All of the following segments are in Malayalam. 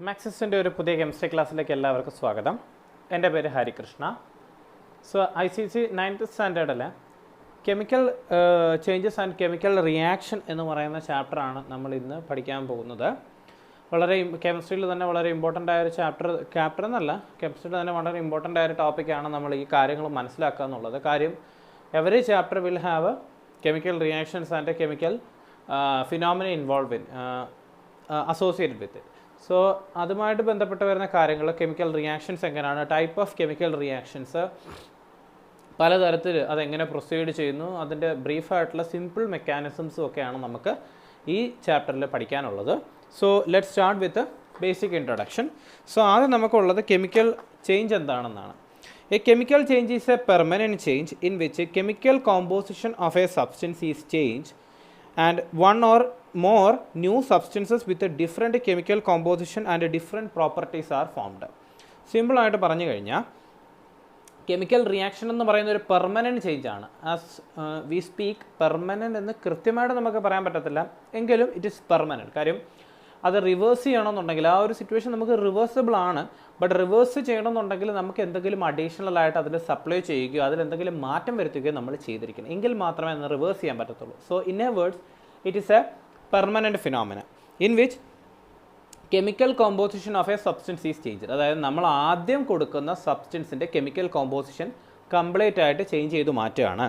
മാക്സിസിൻ്റെ ഒരു പുതിയ കെമിസ്ട്രി ക്ലാസ്സിലേക്ക് എല്ലാവർക്കും സ്വാഗതം. എൻ്റെ പേര് ഹരികൃഷ്ണ. സോ ICC 9th സ്റ്റാൻഡേർഡിൽ chemical changes and chemical reaction എന്ന് പറയുന്ന ചാപ്റ്ററാണ് നമ്മൾ ഇന്ന് പഠിക്കാൻ പോകുന്നത്. വളരെ കെമിസ്ട്രിയിൽ തന്നെ വളരെ ഇമ്പോർട്ടൻ്റ് ആയൊരു ചാപ്റ്റർ എന്നല്ല, കെമിസ്ട്രിയിൽ തന്നെ വളരെ ഇമ്പോർട്ടൻ്റ് ആയൊരു ടോപ്പിക്കാണ് നമ്മൾ ഈ കാര്യങ്ങൾ മനസ്സിലാക്കുക എന്നുള്ളത്. കാര്യം every chapter will have chemical reactions and chemical phenomena involve in associated with it. So അതുമായിട്ട് ബന്ധപ്പെട്ട് വരുന്ന കാര്യങ്ങൾ, കെമിക്കൽ റിയാക്ഷൻസ് എങ്ങനെയാണ്, ടൈപ്പ് ഓഫ് കെമിക്കൽ റിയാക്ഷൻസ് പലതരത്തിൽ അതെങ്ങനെ പ്രൊസീഡ് ചെയ്യുന്നു, അതിൻ്റെ ബ്രീഫായിട്ടുള്ള സിമ്പിൾ മെക്കാനിസംസും ഒക്കെയാണ് നമുക്ക് ഈ ചാപ്റ്ററിൽ പഠിക്കാനുള്ളത്. So let start with basic introduction. So ആദ്യം നമുക്കുള്ളത് കെമിക്കൽ ചേഞ്ച് എന്താണെന്നാണ്. A chemical change is A permanent change in which chemical composition of A substance is change and one or more new substances with a different chemical composition and different properties are formed. Simple ആയിട്ട് പറഞ്ഞു കഴിഞ്ഞാൽ കെമിക്കൽ റിയാക്ഷൻ എന്ന് പറയുന്ന ഒരു പെർമനൻറ്റ് ചേഞ്ച് ആണ്. ആസ് വി സ്പീക്ക് പെർമനൻറ്റ് എന്ന് കൃത്യമായിട്ട് നമുക്ക് പറയാൻ പറ്റത്തില്ല, എങ്കിലും ഇറ്റ് ഈസ് പെർമനൻറ്റ്. കാര്യം അത് റിവേഴ്സ് ചെയ്യണമെന്നുണ്ടെങ്കിൽ ആ ഒരു സിറ്റുവേഷൻ നമുക്ക് റിവേഴ്സിബിൾ ആണ്. ബട്ട് റിവേഴ്സ് ചെയ്യണമെന്നുണ്ടെങ്കിൽ നമുക്ക് എന്തെങ്കിലും അഡീഷണൽ ആയിട്ട് അതിൽ സപ്ലൈ ചെയ്യുകയോ അതിലെന്തെങ്കിലും മാറ്റം വരുത്തുകയോ നമ്മൾ ചെയ്തിരിക്കണം, എങ്കിൽ മാത്രമേ അത് റിവേഴ്സ് ചെയ്യാൻ പറ്റത്തുള്ളൂ. So in A words it is A permanent phenomena in which chemical composition of A substance is change. അതായത് നമ്മൾ ആദ്യം കൊടുക്കുന്ന സബ്സ്റ്റൻസിൻ്റെ കെമിക്കൽ കോമ്പോസിഷൻ കംപ്ലീറ്റ് ആയിട്ട് ചേഞ്ച് ചെയ്ത് മാറ്റുകയാണ്.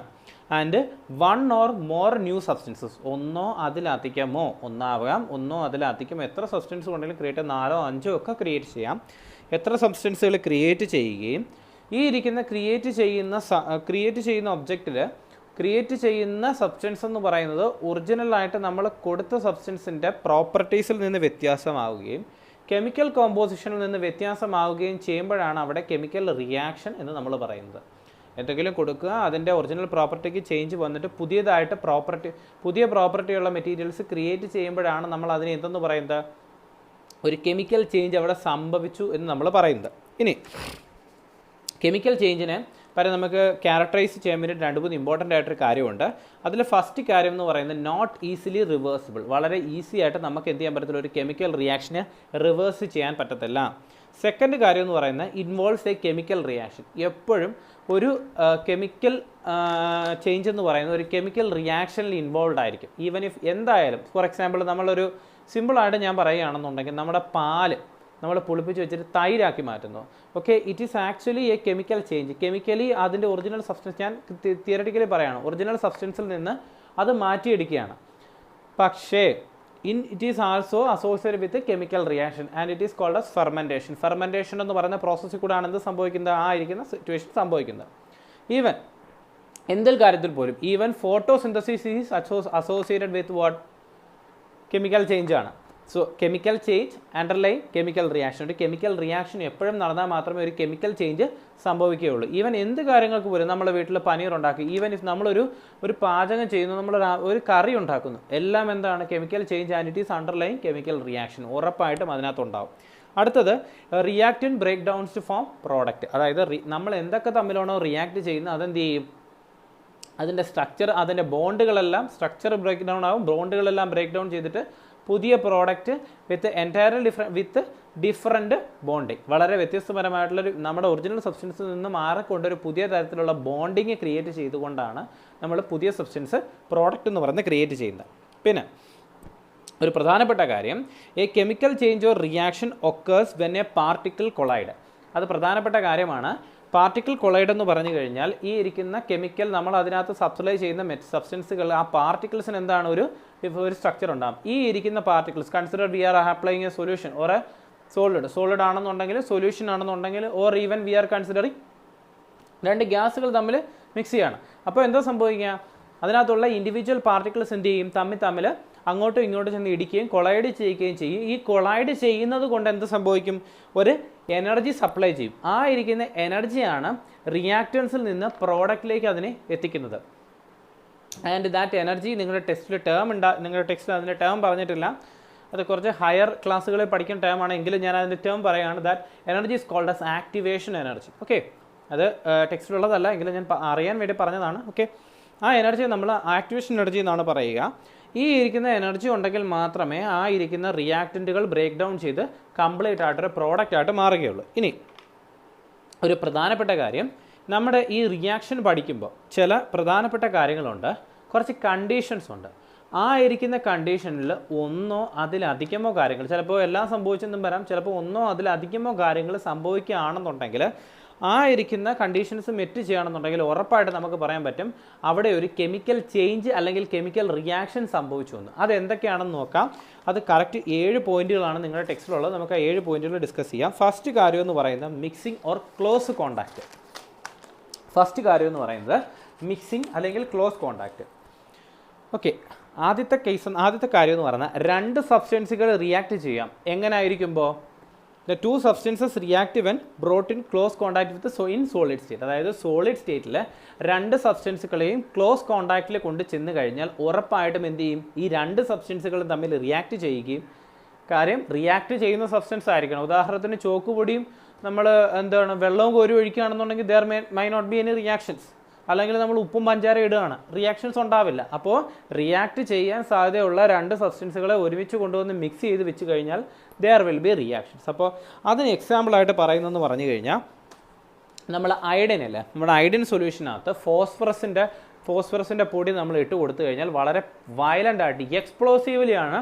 And one or more new substances, ഒന്നോ അതിലധികമോ, ഒന്നാവാം ഒന്നോ അതിലധികമോ, എത്ര സബ്സ്റ്റൻസ് കൊണ്ടെങ്കിലും ക്രിയേറ്റ്, 4 or 5 ഒക്കെ ക്രിയേറ്റ് ചെയ്യാം. എത്ര സബ്സ്റ്റൻസുകൾ ക്രിയേറ്റ് ചെയ്യുകയും ഈ ഇരിക്കുന്ന ക്രിയേറ്റ് ചെയ്യുന്ന ഒബ്ജക്റ്റിൽ ക്രിയേറ്റ് ചെയ്യുന്ന സബ്സ്റ്റൻസ് എന്ന് പറയുന്നത് ഒറിജിനലായിട്ട് നമ്മൾ കൊടുത്ത സബ്സ്റ്റൻസിൻ്റെ പ്രോപ്പർട്ടീസിൽ നിന്ന് വ്യത്യാസമാവുകയും കെമിക്കൽ കോമ്പോസിഷനിൽ നിന്ന് വ്യത്യാസമാവുകയും ചെയ്യുമ്പോഴാണ് അവിടെ കെമിക്കൽ റിയാക്ഷൻ എന്ന് നമ്മൾ പറയുന്നത്. എന്തെങ്കിലും കൊടുക്കുക, അതിൻ്റെ ഒറിജിനൽ പ്രോപ്പർട്ടിക്ക് ചേഞ്ച് വന്നിട്ട് പുതിയ പ്രോപ്പർട്ടിയുള്ള മെറ്റീരിയൽസ് ക്രിയേറ്റ് ചെയ്യുമ്പോഴാണ് നമ്മൾ അതിനെ എന്തെന്ന് പറയുന്നത്, ഒരു കെമിക്കൽ ചേഞ്ച് അവിടെ സംഭവിച്ചു എന്ന് നമ്മൾ പറയുന്നത്. ഇനി കെമിക്കൽ ചേഞ്ചിനെ നമുക്ക് ക്യാരക്ടറൈസ് ചെയ്യാൻ വേണ്ടി 2-3 ഇമ്പോർട്ടൻ്റ് ആയിട്ടൊരു കാര്യമുണ്ട്. അതിൽ ഫസ്റ്റ് കാര്യം എന്ന് പറയുന്നത് നോട്ട് ഈസിലി റിവേഴ്സിബിൾ. വളരെ ഈസി ആയിട്ട് നമുക്ക് എന്ത് ചെയ്യാൻ പറ്റത്തില്ല, ഒരു കെമിക്കൽ റിയാക്ഷനെ റിവേഴ്സ് ചെയ്യാൻ പറ്റത്തില്ല. സെക്കൻഡ് കാര്യം എന്ന് പറയുന്നത് ഇൻവോൾവ്സ് എ കെമിക്കൽ റിയാക്ഷൻ. എപ്പോഴും ഒരു കെമിക്കൽ ചേഞ്ച് എന്ന് പറയുന്നത് ഒരു കെമിക്കൽ റിയാക്ഷനിൽ ഇൻവോൾവ് ആയിരിക്കും. ഈവൻ ഇഫ് എന്തായാലും ഫോർ എക്സാമ്പിൾ നമ്മളൊരു സിമ്പിളായിട്ട് ഞാൻ പറയുകയാണെന്നുണ്ടെങ്കിൽ നമ്മുടെ പാല് നമ്മൾ പുളിപ്പിച്ച് വെച്ചിട്ട് തൈരാക്കി മാറ്റുന്നു. Okay, it is actually a chemical change. Chemically അതിൻ്റെ ഒറിജിനൽ സബ്സ്റ്റൻസ്, ഞാൻ തിയററ്റിക്കലി പറയുകയാണ്, ഒറിജിനൽ സബ്സ്റ്റൻസിൽ നിന്ന് അത് മാറ്റിയെടുക്കുകയാണ്. പക്ഷേ it is also associated with chemical reaction and it is called as fermentation. Fermentation എന്ന് പറയുന്ന പ്രോസസ്സിൽ കൂടെയാണ് എന്ത് സംഭവിക്കുന്നത്, ആ ഇരിക്കുന്ന സിറ്റുവേഷൻ സംഭവിക്കുന്നത്. ഈവൻ എന്തൊരു കാര്യത്തിൽ പോലും even photosynthesis is associated with what, chemical change ആണ്. So chemical change underline chemical reaction. ഒരു കെമിക്കൽ റിയാക്ഷൻ എപ്പോഴും നടന്നാൽ മാത്രമേ ഒരു കെമിക്കൽ ചേഞ്ച് സംഭവിക്കുകയുള്ളൂ. ഈവൻ എന്ത് കാര്യങ്ങൾക്ക് പോലും നമ്മൾ വീട്ടിൽ പനീർ ഉണ്ടാക്കി, ഈവൻ ഇഫ് നമ്മളൊരു പാചകം ചെയ്യുന്നു, ഒരു കറി ഉണ്ടാക്കുന്നു, എല്ലാം എന്താണ്, chemical change and it is underline chemical reaction ഉറപ്പായിട്ടും അതിനകത്തുണ്ടാവും. അടുത്തത് reactant break downs to form product. അതായത് നമ്മൾ എന്തൊക്കെ തമ്മിലാണോ റിയാക്ട് ചെയ്യുന്നത് അതെന്ത് ചെയ്യും, അതിൻ്റെ സ്ട്രക്ചർ, അതിൻ്റെ ബോണ്ടുകളെല്ലാം സ്ട്രക്ചർ ബ്രേക്ക് ഡൗൺ ആവും. ബോണ്ടുകളെല്ലാം ബ്രേക്ക് ഡൗൺ ചെയ്തിട്ട് പുതിയ പ്രോഡക്റ്റ് വിത്ത് ഡിഫറൻറ്റ് ബോണ്ടിങ്, വളരെ വ്യത്യസ്തപരമായിട്ടുള്ളൊരു നമ്മുടെ ഒറിജിനൽ സബ്സ്റ്റൻസിൽ നിന്ന് മാറിക്കൊണ്ടൊരു പുതിയ തരത്തിലുള്ള ബോണ്ടിങ് ക്രിയേറ്റ് ചെയ്തുകൊണ്ടാണ് നമ്മൾ പുതിയ സബ്സ്റ്റൻസ് പ്രോഡക്റ്റ് എന്ന് പറയുന്നത് ക്രിയേറ്റ് ചെയ്യുന്നത്. പിന്നെ ഒരു പ്രധാനപ്പെട്ട കാര്യം, A chemical change or reaction occurs when A particle collide. അത് പ്രധാനപ്പെട്ട കാര്യമാണ്. പാർട്ടിക്കിൾ കൊളൈഡ് എന്ന് പറഞ്ഞു കഴിഞ്ഞാൽ ഈ ഇരിക്കുന്ന കെമിക്കൽ നമ്മൾ അതിനകത്ത് സപ്ലൈ ചെയ്യുന്ന സബ്സ്റ്റൻസുകൾ, ആ പാർട്ടിക്കിൾസിന് എന്താണ്, ഒരു സ്ട്രക്ചർ ഉണ്ടാകും. ഈ ഇരിക്കുന്ന particles, consider we are applying a solution or a solid ആണെന്നുണ്ടെങ്കിൽ, സൊല്യൂഷൻ ആണെന്നുണ്ടെങ്കിൽ, or even we are considering 2 ഗ്യാസുകൾ തമ്മിൽ മിക്സ് ചെയ്യാണ്. അപ്പോൾ എന്താ സംഭവിക്കുക, അതിനകത്തുള്ള ഇൻഡിവിജ്വൽ പാർട്ടിക്കിൾസ് എന്ത് ചെയ്യും, തമ്മിൽ അങ്ങോട്ടും ഇങ്ങോട്ടും ചെന്ന് ഇടിക്കുകയും കൊളൈഡ് ചെയ്യുകയും ചെയ്യും. ഈ കൊളൈഡ് ചെയ്യുന്നത് കൊണ്ട് എന്ത് സംഭവിക്കും, ഒരു എനർജി സപ്ലൈ ചെയ്യും. ആ ഇരിക്കുന്ന എനർജിയാണ് റിയാക്റ്റൻസിൽ നിന്ന് പ്രോഡക്റ്റിലേക്ക് അതിനെ എത്തിക്കുന്നത്. ആൻഡ് ദാറ്റ് എനർജി നിങ്ങളുടെ ടെക്സ്റ്റിൽ അതിൻ്റെ ടേം പറഞ്ഞിട്ടില്ല, അത് കുറച്ച് ഹയർ ക്ലാസ്സുകളിൽ പഠിക്കുന്ന ടേമാണ്, എങ്കിലും ഞാൻ അതിൻ്റെ ടേം പറയുകയാണ്. That energy is called as activation energy. Okay, അത് ടെക്സ്റ്റിലുള്ളതല്ല, എങ്കിലും ഞാൻ അറിയാൻ വേണ്ടി പറഞ്ഞതാണ്. ഓക്കെ, ആ എനർജി നമ്മൾ ആക്ടിവേഷൻ എനർജി എന്നാണ് പറയുക. ഈ ഇരിക്കുന്ന എനർജി ഉണ്ടെങ്കിൽ മാത്രമേ ആ ഇരിക്കുന്ന റിയാക്റ്റൻറ്റുകൾ ബ്രേക്ക് ഡൗൺ ചെയ്ത് കംപ്ലീറ്റ് ആയിട്ടൊരു പ്രോഡക്റ്റ് ആയിട്ട് മാറുകയുള്ളൂ. ഇനി ഒരു പ്രധാനപ്പെട്ട കാര്യം, നമ്മുടെ ഈ റിയാക്ഷൻ പഠിക്കുമ്പോൾ ചില പ്രധാനപ്പെട്ട കാര്യങ്ങളുണ്ട്, കുറച്ച് കണ്ടീഷൻസ് ഉണ്ട്. ആ ഇരിക്കുന്ന കണ്ടീഷനിൽ ഒന്നോ അതിലധികമോ കാര്യങ്ങൾ, ചിലപ്പോൾ എല്ലാം സംഭവിച്ചെന്നും വരാം, ചിലപ്പോൾ ഒന്നോ അതിലധികമോ കാര്യങ്ങൾ സംഭവിക്കുകയാണെന്നുണ്ടെങ്കിൽ ആ ഇരിക്കുന്ന കണ്ടീഷൻസ് മെറ്റ് ചെയ്യുകയാണെന്നുണ്ടെങ്കിൽ ഉറപ്പായിട്ട് നമുക്ക് പറയാൻ പറ്റും അവിടെ ഒരു കെമിക്കൽ ചേഞ്ച് അല്ലെങ്കിൽ കെമിക്കൽ റിയാക്ഷൻ സംഭവിച്ചു എന്ന്. അതെന്തൊക്കെയാണെന്ന് നോക്കാം. അത് കറക്റ്റ് 7 പോയിന്റുകളാണ് നിങ്ങളുടെ ടെക്സ്റ്റിലുള്ളത്. നമുക്ക് ആ 7 പോയിന്റുകൾ ഡിസ്കസ് ചെയ്യാം. ഫസ്റ്റ് കാര്യം എന്ന് പറയുന്നത് mixing or close contact. First കാര്യം എന്ന് പറയുന്നത് മിക്സിംഗ് അല്ലെങ്കിൽ ക്ലോസ് കോണ്ടാക്റ്റ്. ഓക്കെ, ആദ്യത്തെ കാര്യം എന്ന് പറഞ്ഞാൽ 2 സബ്സ്റ്റൻസുകൾ റിയാക്ട് ചെയ്യാം. എങ്ങനെ ആയിരിക്കുമ്പോൾ the 2 substances react when brought in close contact with in solid state. അതായത് സോളിഡ് സ്റ്റേറ്റിൽ 2 സബ്സ്റ്റൻസുകളെയും ക്ലോസ് കോണ്ടാക്റ്റിൽ കൊണ്ട് ചെന്ന് കഴിഞ്ഞാൽ ഉറപ്പായിട്ടും എന്ത് ചെയ്യും, ഈ 2 സബ്സ്റ്റൻസുകളും തമ്മിൽ റിയാക്ട് ചെയ്യുകയും, കാര്യം റിയാക്ട് ചെയ്യുന്ന സബ്സ്റ്റൻസ് ആയിരിക്കണം. ഉദാഹരണത്തിന് ചോക്ക് പൊടിയും നമ്മൾ വെള്ളവും കോരി ഒഴിക്കുകയാണെന്നുണ്ടെങ്കിൽ there may not be any reactions. അല്ലെങ്കിൽ നമ്മൾ ഉപ്പും പഞ്ചാര ഇടുകയാണ്, റിയാക്ഷൻസ് ഉണ്ടാവില്ല. അപ്പോൾ റിയാക്ട് ചെയ്യാൻ സാധ്യതയുള്ള 2 സബ്സ്റ്റൻസുകളെ ഒരുമിച്ച് കൊണ്ടുവന്ന് മിക്സ് ചെയ്ത് വെച്ച് കഴിഞ്ഞാൽ ദെയർ വിൽ ബി റിയാക്ഷൻസ്. അപ്പോൾ അതിന് എക്സാമ്പിളായിട്ട് പറയുന്നതെന്ന് പറഞ്ഞു കഴിഞ്ഞാൽ നമ്മൾ അയഡിനല്ലേ, നമ്മുടെ അയഡിൻ സൊല്യൂഷനകത്ത് ഫോസ്ഫറസിൻ്റെ പൊടി നമ്മൾ ഇട്ട് കൊടുത്തു കഴിഞ്ഞാൽ വളരെ വയലൻ്റ് ആയിട്ട് എക്സ്പ്ലോസീവ്ലിയാണ്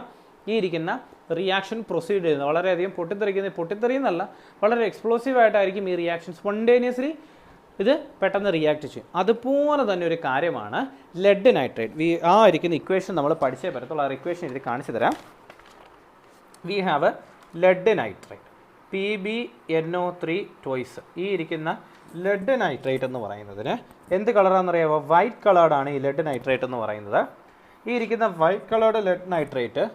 ഈ ഇരിക്കുന്ന റിയാക്ഷൻ പ്രൊസീഡ് ചെയ്യുന്നത്. വളരെയധികം പൊട്ടിത്തെറിയുന്നല്ല, വളരെ എക്സ്പ്ലോസീവ് ആയിട്ടായിരിക്കും ഈ റിയാക്ഷൻ സ്പോണ്ടേനിയസ്ലി ഇത് പെട്ടെന്ന് റിയാക്ട് ചെയ്യും. അതുപോലെ തന്നെ ഒരു കാര്യമാണ് ലെഡ് നൈട്രേറ്റ്. ആ ഇരിക്കുന്ന ഇക്വേഷൻ നമ്മൾ പഠിച്ചേ പറ്റത്തുള്ളൂ. ആ ഇക്വേഷൻ ഇത് കാണിച്ചു തരാം. We have lead nitrate PbNO3 twice. ഈ ഇരിക്കുന്ന ലെഡ് നൈട്രേറ്റ് എന്ന് പറയുന്നതിന് എന്ത് കളറാണെന്നറിയാമോ? വൈറ്റ് കളേർഡാണ് ഈ ലെഡ് നൈട്രേറ്റ് എന്ന് പറയുന്നത്. ഈ ഇരിക്കുന്ന white coloured lead nitrate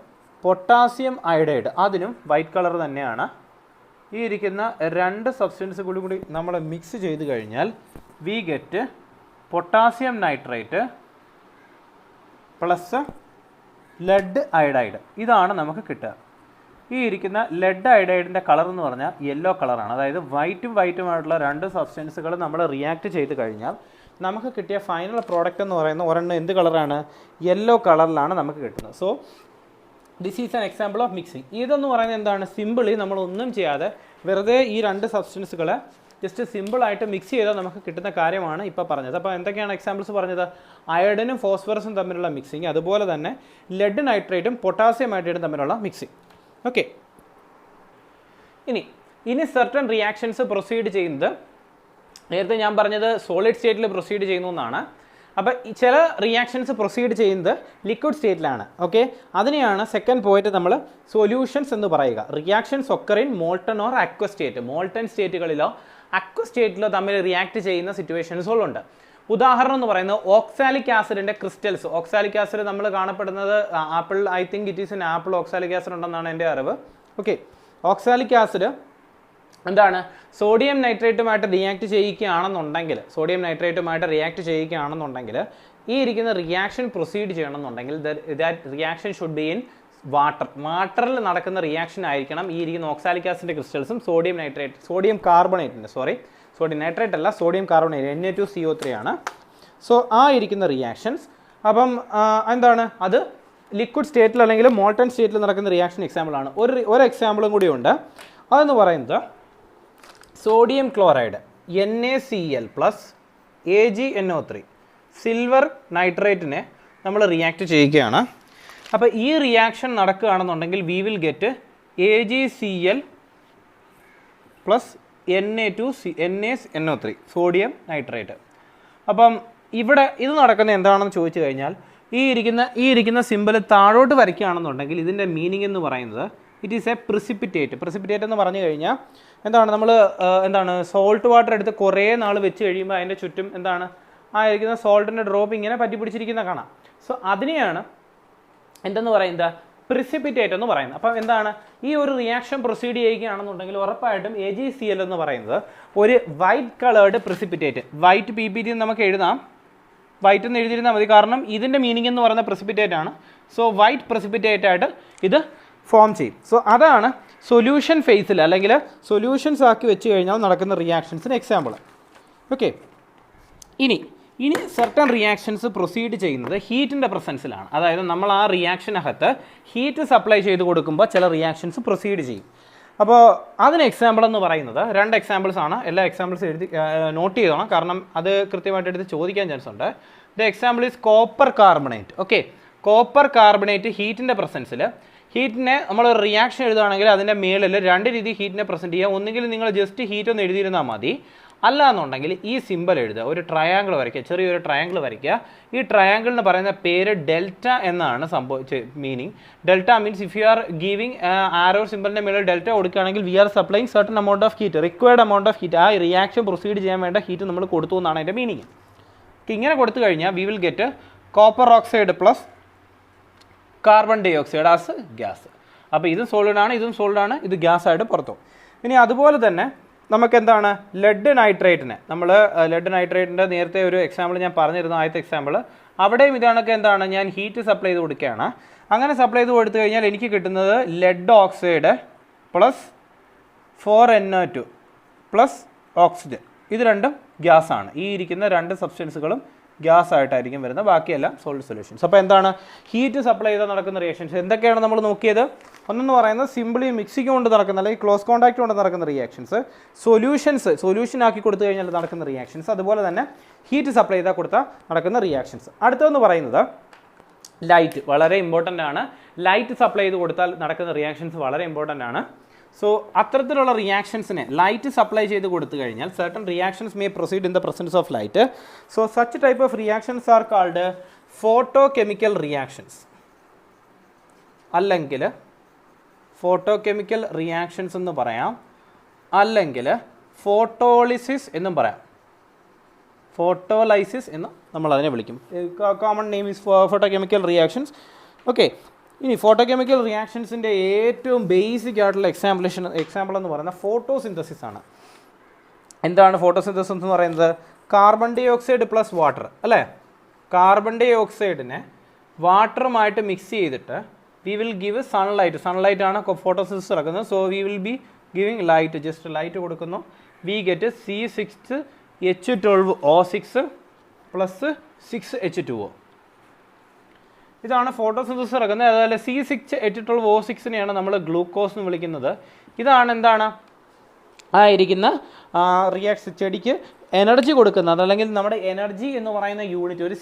potassium iodide, അതിനും വൈറ്റ് കളർ തന്നെയാണ്. ഈ ഇരിക്കുന്ന 2 സബ്സ്റ്റൻസ് കൂടി നമ്മൾ മിക്സ് ചെയ്ത് കഴിഞ്ഞാൽ we get potassium nitrate plus lead iodide. ഇതാണ് നമുക്ക് കിട്ടുക. ഈ ഇരിക്കുന്ന ലെഡ് അയഡൈഡിൻ്റെ കളർ എന്ന് പറഞ്ഞാൽ യെല്ലോ കളറാണ്. അതായത് വൈറ്റുമായിട്ടുള്ള 2 സബ്സ്റ്റൻസുകൾ നമ്മൾ റിയാക്ട് ചെയ്ത് കഴിഞ്ഞാൽ നമുക്ക് കിട്ടിയ ഫൈനൽ പ്രോഡക്റ്റ് എന്ന് പറയുന്ന ഒരെണ്ണം എന്ത് കളറാണ്? യെല്ലോ കളറിലാണ് നമുക്ക് കിട്ടുന്നത്. So this is an example of mixing. ഇതെന്ന് പറയുന്നത് എന്താണ്? സിമ്പിളി നമ്മളൊന്നും ചെയ്യാതെ വെറുതെ ഈ 2 സബ്സ്റ്റൻസുകളെ ജസ്റ്റ് സിമ്പിളായിട്ട് മിക്സ് ചെയ്താൽ നമുക്ക് കിട്ടുന്ന കാര്യമാണ് ഇപ്പോൾ പറഞ്ഞത്. അപ്പോൾ എന്തൊക്കെയാണ് എക്സാമ്പിൾസ് പറഞ്ഞത്? അയഡിനും ഫോസ്ഫറസും തമ്മിലുള്ള മിക്സിങ്, അതുപോലെ തന്നെ ലെഡ് നൈട്രേറ്റും പൊട്ടാസ്യം നൈട്രേറ്റും തമ്മിലുള്ള മിക്സിങ്. ഓക്കെ, ഇനി സർട്ടൺ റിയാക്ഷൻസ് പ്രൊസീഡ് ചെയ്യുന്നത് നേരത്തെ ഞാൻ പറഞ്ഞത് സോളിഡ് സ്റ്റേറ്റിൽ പ്രൊസീഡ് ചെയ്യുന്നു എന്നാണ്. അപ്പോൾ ചില റിയാക്ഷൻസ് പ്രൊസീഡ് ചെയ്യുന്നത് ലിക്വിഡ് സ്റ്റേറ്റിലാണ്. ഓക്കെ, അതിനെയാണ് സെക്കൻഡ് പോയിന്റ് നമ്മൾ സൊല്യൂഷൻസ് എന്ന് പറയുക. Reactions occur in molten or aqua state. Molten സ്റ്റേറ്റുകളിലോ അക്വ സ്റ്റേറ്റിലോ തമ്മിൽ റിയാക്ട് ചെയ്യുന്ന സിറ്റുവേഷൻസുകളുണ്ട്. ഉദാഹരണം എന്ന് പറയുന്നത് ഓക്സാലിക് ആസിഡിൻ്റെ ക്രിസ്റ്റൽസ്. ഓക്സാലിക് ആസിഡ് നമ്മൾ കാണപ്പെടുന്നത് apple, I think it is in apple oxalic acid ഉണ്ടെന്നാണ് എൻ്റെ അറിവ്. ഓക്കെ, ഓക്സാലിക് ആസിഡ് എന്താണ്? സോഡിയം നൈട്രേറ്റുമായിട്ട് റിയാക്ട് ചെയ്യിക്കുകയാണെന്നുണ്ടെങ്കിൽ ഈ ഇരിക്കുന്ന റിയാക്ഷൻ പ്രൊസീഡ് ചെയ്യണമെന്നുണ്ടെങ്കിൽ that reaction should be in വാട്ടറിൽ നടക്കുന്ന റിയാക്ഷൻ ആയിരിക്കണം. ഈ ഇരിക്കുന്ന ഓക്സാലിക് ആസിഡിൻ്റെ ക്രിസ്റ്റൽസും സോഡിയം നൈട്രേറ്റ് അല്ല, സോഡിയം കാർബണേറ്റ് Na2CO3 ആണ്. സോ ആ ഇരിക്കുന്ന റിയാക്ഷൻസ് അപ്പം എന്താണ്? അത് ലിക്വിഡ് സ്റ്റേറ്റിൽ അല്ലെങ്കിൽ മോൾട്ടൺ സ്റ്റേറ്റിൽ നടക്കുന്ന റിയാക്ഷൻ എക്സാമ്പിളാണ്. ഒരു എക്സാമ്പിളും കൂടി ഉണ്ട്. അതെന്ന് പറയുന്നത് sodium chloride NaCl plus AgNO3 silver നൈട്രേറ്റിനെ നമ്മൾ റിയാക്ട് ചെയ്യുകയാണ്. അപ്പോൾ ഈ റിയാക്ഷൻ നടക്കുകയാണെന്നുണ്ടെങ്കിൽ we will get AgCl plus NaNO3 sodium nitrate. അപ്പം ഇവിടെ ഇത് നടക്കുന്നത് എന്താണെന്ന് ചോദിച്ചു കഴിഞ്ഞാൽ ഈ ഇരിക്കുന്ന സിമ്പിൾ താഴോട്ട് വരയ്ക്കുകയാണെന്നുണ്ടെങ്കിൽ ഇതിൻ്റെ മീനിങ് എന്ന് പറയുന്നത് ഇറ്റ് ഈസ് എ പ്രിസിപ്പിറ്റേറ്റ് എന്ന് പറഞ്ഞു കഴിഞ്ഞാൽ എന്താണ് സോൾട്ട് വാട്ടർ എടുത്ത് കുറേ നാൾ വെച്ച് കഴിയുമ്പോൾ അതിൻ്റെ ചുറ്റും എന്താണ് ആ ഇരിക്കുന്ന സോൾട്ടിൻ്റെ ഡ്രോപ്പ് ഇങ്ങനെ പറ്റി പിടിച്ചിരിക്കുന്ന കാണാം. സോ അതിനെയാണ് എന്തെന്ന് പറയുന്നത്? പ്രിസിപ്പിറ്റേറ്റ് എന്ന് പറയുന്നത്. അപ്പം എന്താണ്? ഈ ഒരു റിയാക്ഷൻ പ്രൊസീഡ് ചെയ്യുകയാണെന്നുണ്ടെങ്കിൽ ഉറപ്പായിട്ടും AgCl എന്ന് പറയുന്നത് ഒരു white coloured precipitate. White PPT നമുക്ക് എഴുതാം, വൈറ്റ് എന്ന് എഴുതിയിരുന്നാൽ മതി, കാരണം ഇതിൻ്റെ മീനിങ് എന്ന് പറയുന്നത് പ്രിസിപ്പിറ്റേറ്റ് ആണ്. സോ വൈറ്റ് പ്രിസിപ്പിറ്റേറ്റ് ആയിട്ട് ഇത് ഫോം ചെയ്യും. സോ അതാണ് സൊല്യൂഷൻ ഫേസിൽ അല്ലെങ്കിൽ സൊല്യൂഷൻസ് ആക്കി വെച്ച് കഴിഞ്ഞാൽ നടക്കുന്ന റിയാക്ഷൻസിന് എക്സാമ്പിൾ. ഓക്കെ, ഇനി ഇനി സർട്ടൺ റിയാക്ഷൻസ് പ്രൊസീഡ് ചെയ്യുന്നത് ഹീറ്റിൻ്റെ പ്രസൻസിലാണ്. അതായത് നമ്മൾ ആ റിയാക്ഷനകത്ത് ഹീറ്റ് സപ്ലൈ ചെയ്ത് കൊടുക്കുമ്പോൾ ചില റിയാക്ഷൻസ് പ്രൊസീഡ് ചെയ്യും. അപ്പോൾ അതിന് എക്സാമ്പിൾ എന്ന് പറയുന്നത് 2 എക്സാമ്പിൾസ് ആണ്. എല്ലാ എക്സാമ്പിൾസ് എഴുതി നോട്ട് ചെയ്തോണം, കാരണം അത് കൃത്യമായിട്ട് എടുത്ത് ചോദിക്കാൻ ചാൻസ് ഉണ്ട്. The example is copper carbonate. Okay, copper carbonate ഹീറ്റിൻ്റെ പ്രസൻസിൽ ഹീറ്റിനെ നമ്മൾ റിയാക്ഷൻ എഴുതുകയാണെങ്കിൽ അതിൻ്റെ മേളിൽ 2 രീതി ഹീറ്റിനെ പ്രസൻറ്റ് ചെയ്യുക. ഒന്നുകിൽ നിങ്ങൾ ജസ്റ്റ് ഹീറ്റ് ഒന്ന് എഴുതിയിരുന്നാൽ മതി, അല്ല എന്നുണ്ടെങ്കിൽ ഈ സിമ്പിൾ എഴുതുക, ഒരു ട്രയാങ്കിൾ വരയ്ക്കുക, ചെറിയൊരു ട്രയാങ്കിൾ വരയ്ക്കുക. ഈ ട്രയാങ്കിളിന് പറയുന്ന പേര് ഡെൽറ്റ എന്നാണ് meaning. Delta means if you are giving arrow സിമ്പിളിൻ്റെ മേളിൽ ഡെൽറ്റ കൊടുക്കുകയാണെങ്കിൽ we are supplying certain amount of heat, required amount of heat, ആ റിയാക്ഷൻ പ്രൊസീഡ് ചെയ്യാൻ വേണ്ട ഹീറ്റ് നമ്മൾ കൊടുത്തു എന്നാണ് അതിൻ്റെ മീനിങ്. ഇങ്ങനെ കൊടുത്തു കഴിഞ്ഞാൽ we will get copper oxide plus carbon dioxide as gas. അപ്പോൾ ഇതും സോളിഡാണ്, ഇതും സോളിഡാണ്, ഇത് ഗ്യാസ് ആയിട്ട് പുറത്തു. ഇനി അതുപോലെ തന്നെ നമുക്ക് എന്താണ് ലെഡ് നൈട്രേറ്റിനെ, നമ്മൾ ലെഡ് നൈട്രേറ്റിൻ്റെ നേരത്തെ ഒരു എക്സാമ്പിൾ ഞാൻ പറഞ്ഞിരുന്നു, ആദ്യത്തെ എക്സാമ്പിൾ. അവിടെയും ഇതാണൊക്കെ എന്താണ്, ഞാൻ ഹീറ്റ് സപ്ലൈ ചെയ്ത് കൊടുക്കുകയാണ്. അങ്ങനെ സപ്ലൈ ചെയ്ത് കൊടുത്തു കഴിഞ്ഞാൽ എനിക്ക് കിട്ടുന്നത് lead oxide plus 4NO2 plus oxygen. ഇത് രണ്ടും ഗ്യാസാണ്. ഈ ഇരിക്കുന്ന 2 സബ്സ്റ്റൻസുകളും ഗ്യാസ് ആയിട്ടായിരിക്കും വരുന്നത്, ബാക്കിയെല്ലാം സോൾഡ് സൊല്യൂഷൻസ്. അപ്പോൾ എന്താണ് ഹീറ്റ് സപ്ലൈ ചെയ്താൽ നടക്കുന്ന റിയാക്ഷൻസ് എന്തൊക്കെയാണ് നമ്മൾ നോക്കിയത്? ഒന്നെന്ന് പറയുന്നത് സിംപിളി മിക്സിംഗ് കൊണ്ട് നടക്കുന്ന അല്ലെങ്കിൽ ക്ലോസ് കോൺടാക്ട് കൊണ്ട് നടക്കുന്ന റിയാക്ഷൻസ്, സൊല്യൂഷൻ ആക്കി കൊടുത്തു കഴിഞ്ഞാൽ നടക്കുന്ന റിയാക്ഷൻസ്, അതുപോലെ തന്നെ ഹീറ്റ് സപ്ലൈ ചെയ്താൽ കൊടുത്താൽ നടക്കുന്ന റിയാക്ഷൻസ്. അടുത്തതെന്ന് പറയുന്നത് ലൈറ്റ്, വളരെ ഇമ്പോർട്ടൻ്റ് ആണ്. ലൈറ്റ് സപ്ലൈ ചെയ്ത് കൊടുത്താൽ നടക്കുന്ന റിയാക്ഷൻസ് വളരെ ഇമ്പോർട്ടൻ്റ് ആണ്. സോ അത്തരത്തിലുള്ള റിയാക്ഷൻസിനെ ലൈറ്റ് സപ്ലൈ ചെയ്ത് കൊടുത്തു കഴിഞ്ഞാൽ certain reactions may proceed in the presence of light. So such type of reactions are called photochemical reactions, അല്ലെങ്കിൽ ഫോട്ടോ കെമിക്കൽ റിയാക്ഷൻസ് എന്ന് പറയാം, അല്ലെങ്കിൽ ഫോട്ടോളിസിസ് എന്നും പറയാം. ഫോട്ടോലൈസിസ് എന്ന് നമ്മൾ അതിനെ വിളിക്കും. Common name is photo chemical reactions. Okay, ഇനി ഫോട്ടോ കെമിക്കൽ റിയാക്ഷൻസിൻ്റെ ഏറ്റവും ബേസിക് ആയിട്ടുള്ള എക്സാമ്പിൾ എന്ന് പറയുന്നത് ഫോട്ടോസിന്തസിസ് ആണ്. എന്താണ് ഫോട്ടോസിന്തസിസ് എന്ന് പറയുന്നത്? Carbon dioxide plus water, അല്ലേ? കാർബൺ ഡൈ ഓക്സൈഡിനെ വാട്ടറുമായിട്ട് മിക്സ് ചെയ്തിട്ട് വി വിൽ ഗിവ് സൺലൈറ്റ് ആണ് ഫോട്ടോസിന്തസിസ് നടക്കുന്നത്. So we will be giving light, just light കൊടുക്കുന്നു. We get C6H12O6 plus 6H2O. ഇതാണ് ഫോട്ടോസിന്തസിസ് നടക്കുന്നത്. അതുപോലെ C6H12O6നെയാണ് നമ്മൾ ഗ്ലൂക്കോസ് എന്ന് വിളിക്കുന്നത്. ഇതാണ് എന്താണ് ആ ഇരിക്കുന്ന റിയാക്ഷൻ ചെടിക്ക് എനർജി കൊടുക്കുന്നത്, അല്ലെങ്കിൽ നമ്മുടെ എനർജി എന്ന് പറയുന്ന യൂണിറ്റ് ഒരു